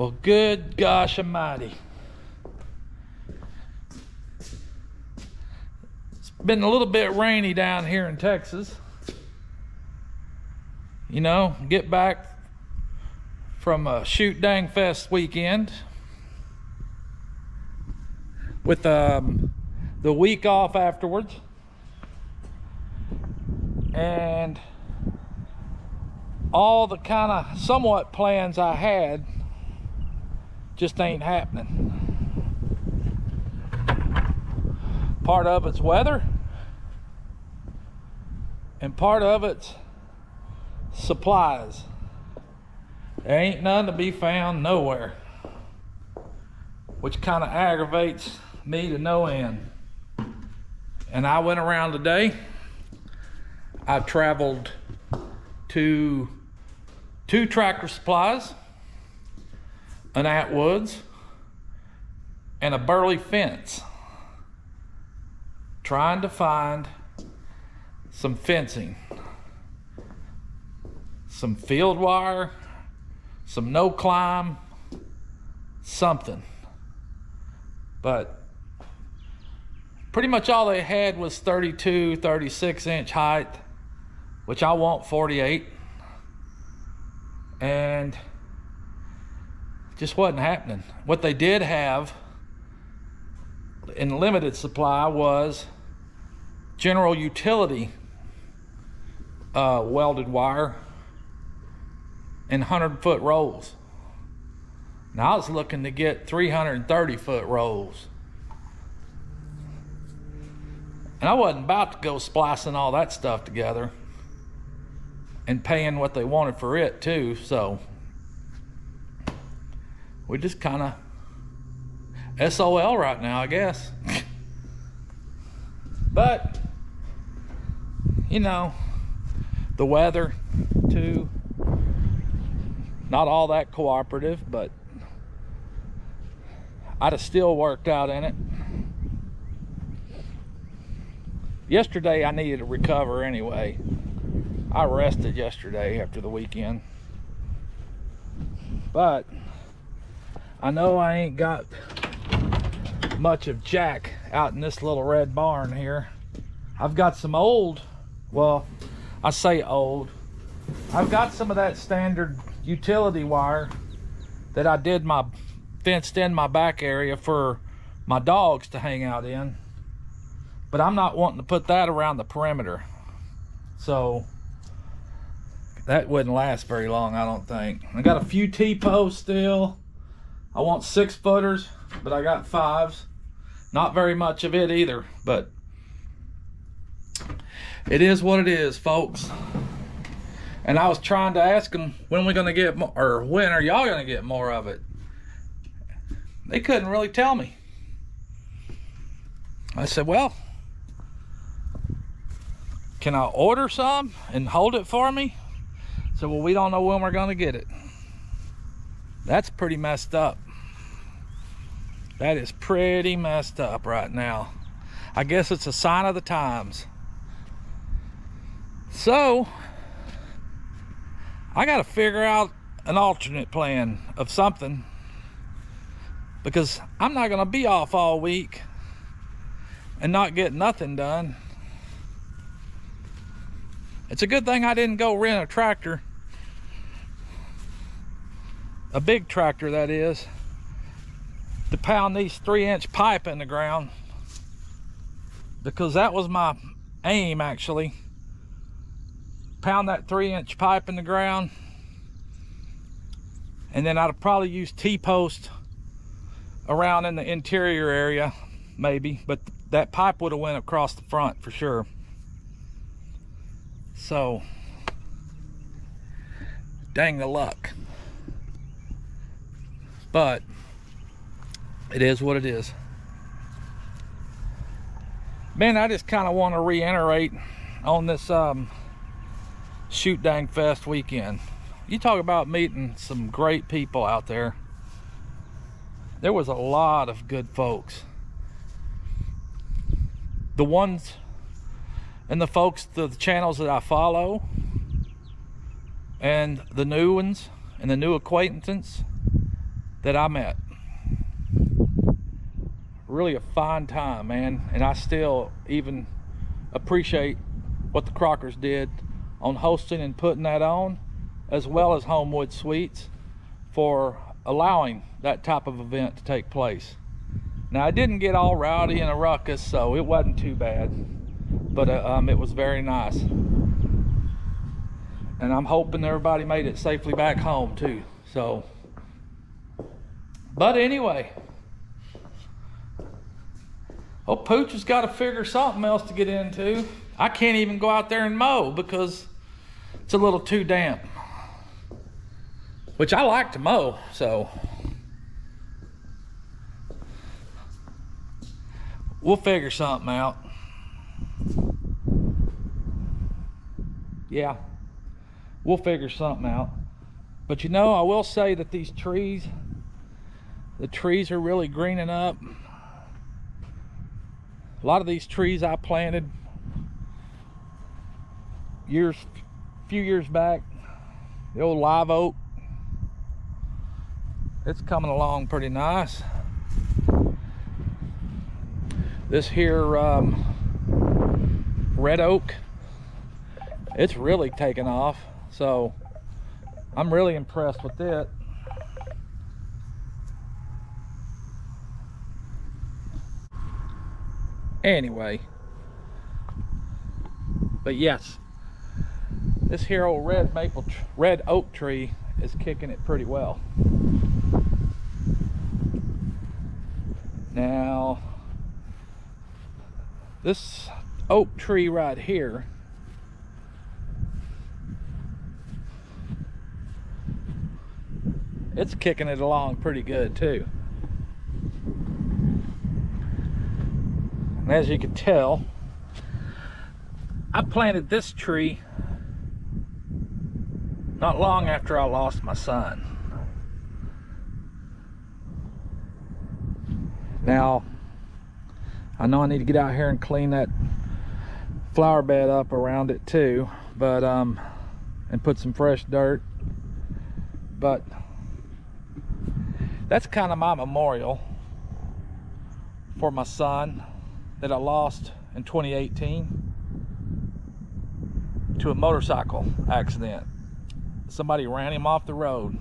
Well, good gosh almighty. It's been a little bit rainy down here in Texas. You know, get back from a shoot dang fest weekend with the week off afterwards, and all the kind of somewhat plans I had just ain't happening. Part of it's weather, and part of it's supplies. There ain't none to be found nowhere, which kind of aggravates me to no end. And I went around today. I traveled to 2 Tractor Supplies, an Atwoods, and a Burley Fence, trying to find some fencing, some field wire, some no climb, something. But pretty much all they had was 32, 36 inch height, which I want 48, and just wasn't happening. What they did have in limited supply was general utility welded wire in 100-foot rolls. Now I was looking to get 330-foot rolls, and I wasn't about to go splicing all that stuff together and paying what they wanted for it too. So we just kind of SOL right now, I guess. But you know, the weather too, not all that cooperative, but I'd have still worked out in it. Yesterday I needed to recover anyway. I rested yesterday after the weekend, but I know I ain't got much of jack out in this little red barn here. I've got some old, well, I say old, I've got some of that standard utility wire that I did my fenced in my back area for my dogs to hang out in, but I'm not wanting to put that around the perimeter, so that wouldn't last very long, I don't think. I got a few T-posts still. I want 6-footers, but I got 5s. Not very much of it either, but it is what it is, folks. And I was trying to ask them, when we gonna get more, or when are y'all gonna get more of it? They couldn't really tell me. I said, well, can I order some and hold it for me? So, well, we don't know when we're gonna get it. That's pretty messed up. That is pretty messed up right now. I guess it's a sign of the times. So I gotta figure out an alternate plan of something, because I'm not gonna be off all week and not get nothing done. It's a good thing I didn't go rent a tractor, a big tractor that is, to pound these 3-inch pipe in the ground, because that was my aim, actually. Pound that 3-inch pipe in the ground, and then I'd probably use T-post around in the interior area, maybe, but that pipe would have went across the front for sure. So dang the luck, but it is what it is. Man, I just kind of want to reiterate on this shoot dang fest weekend. You talk about meeting some great people out there. There was a lot of good folks. The ones and the folks, the channels that I follow, and the new ones and the new acquaintances, that I met. Really a fine time, man. And I still even appreciate what the Crockers did on hosting and putting that on, as well as Homewood Suites for allowing that type of event to take place. Now, I didn't get all rowdy in a ruckus, so it wasn't too bad, but it was very nice. And I'm hoping everybody made it safely back home too. So, but anyway, oh, Pooch has got to figure something else to get into. I can't even go out there and mow because it's a little too damp, which I like to mow, so we'll figure something out. Yeah, we'll figure something out. But you know, I will say that these trees, the trees are really greening up. A lot of these trees I planted few years back, the old live oak, it's coming along pretty nice. This here red oak, it's really taken off, so I'm really impressed with it. Anyway, but yes, this here old red oak tree is kicking it pretty well. Now, this oak tree right here, it's kicking it along pretty good too. And as you can tell, I planted this tree not long after I lost my son. Now, I know I need to get out here and clean that flower bed up around it too, but and put some fresh dirt. But that's kind of my memorial for my son that I lost in 2018 to a motorcycle accident. Somebody ran him off the road,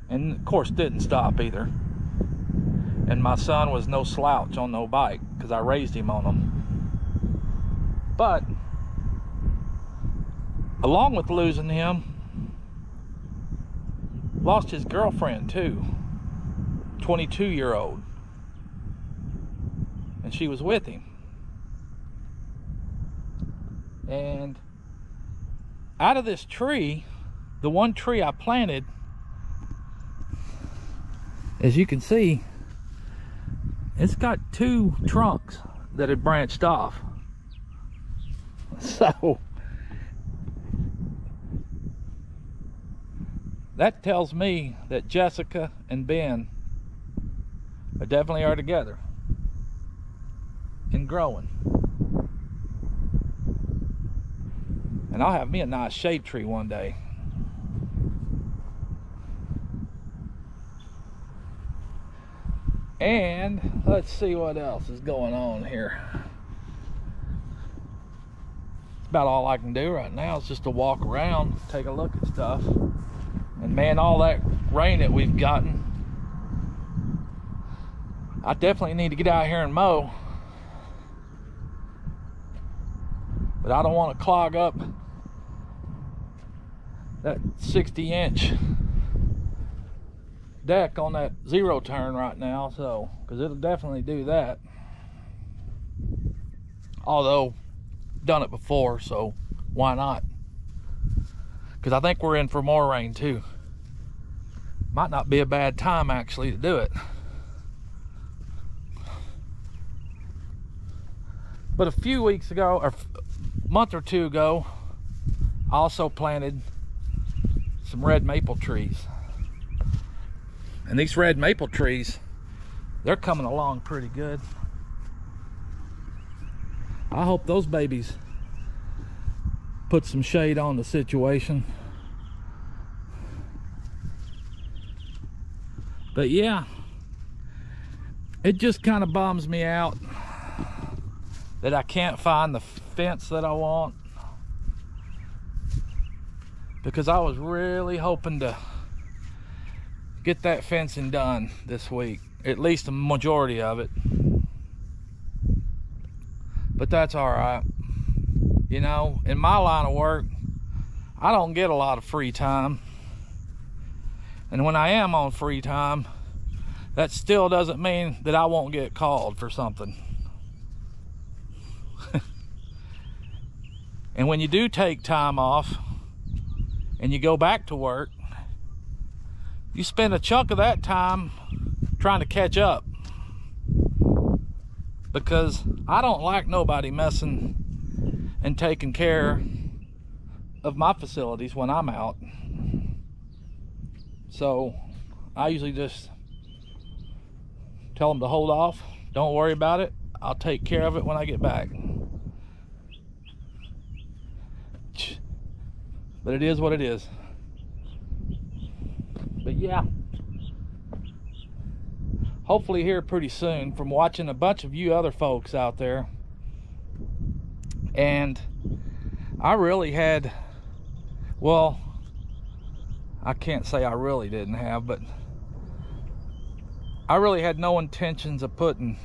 and of course didn't stop either. And my son was no slouch on no bike because I raised him on them. But along with losing him, lost his girlfriend too, 22-year-old, and she was with him. And out of this tree, the one tree I planted, as you can see, it's got two trunks that had branched off. So that tells me that Jessica and Ben definitely are together and growing. And I'll have me a nice shade tree one day. And let's see what else is going on here. It's about all I can do right now is just to walk around, take a look at stuff. And man, all that rain that we've gotten, I definitely need to get out here and mow. But I don't want to clog up that 60-inch deck on that zero turn right now, so because it'll definitely do that. Although done it before, so why not? Because I think we're in for more rain too. Might not be a bad time actually to do it. But a few weeks ago, or a month or two ago, I also planted some red maple trees. And these red maple trees, they're coming along pretty good. I hope those babies put some shade on the situation. But yeah, it just kind of bums me out that I can't find the fence that I want, because I was really hoping to get that fencing done this week, at least the majority of it. But that's all right. You know, in my line of work, I don't get a lot of free time. And when I am on free time, that still doesn't mean that I won't get called for something. And when you do take time off and you go back to work, you spend a chunk of that time trying to catch up, because I don't like nobody messing and taking care of my facilities when I'm out. So I usually just tell them to hold off, don't worry about it, I'll take care of it when I get back. But it is what it is. But yeah, hopefully here pretty soon, from watching a bunch of you other folks out there. And I really had, well, I can't say I really didn't have, but I really had no intentions of putting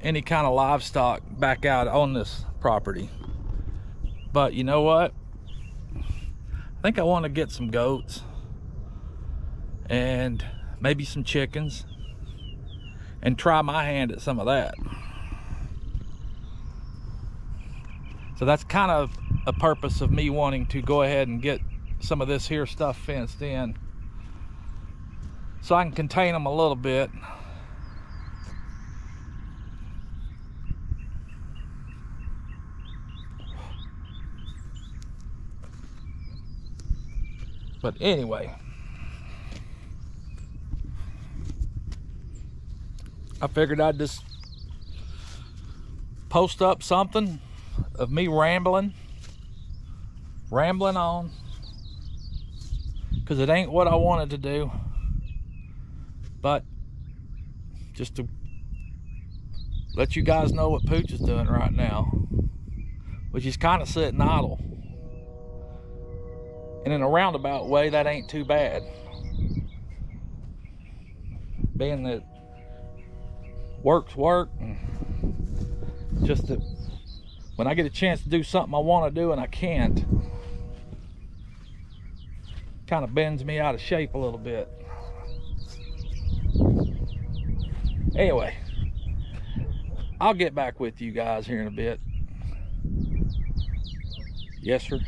any kind of livestock back out on this property. But you know what? I think I want to get some goats and maybe some chickens and try my hand at some of that. So that's kind of a purpose of me wanting to go ahead and get some of this here stuff fenced in, so I can contain them a little bit. But anyway, I figured I'd just post up something of me rambling on, because it ain't what I wanted to do, but just to let you guys know what Pooch is doing right now, which is kind of sitting idle. And in a roundabout way, that ain't too bad, being that work's work, and just that when I get a chance to do something I want to do and I can't, kind of bends me out of shape a little bit. Anyway, I'll get back with you guys here in a bit. Yes, sir.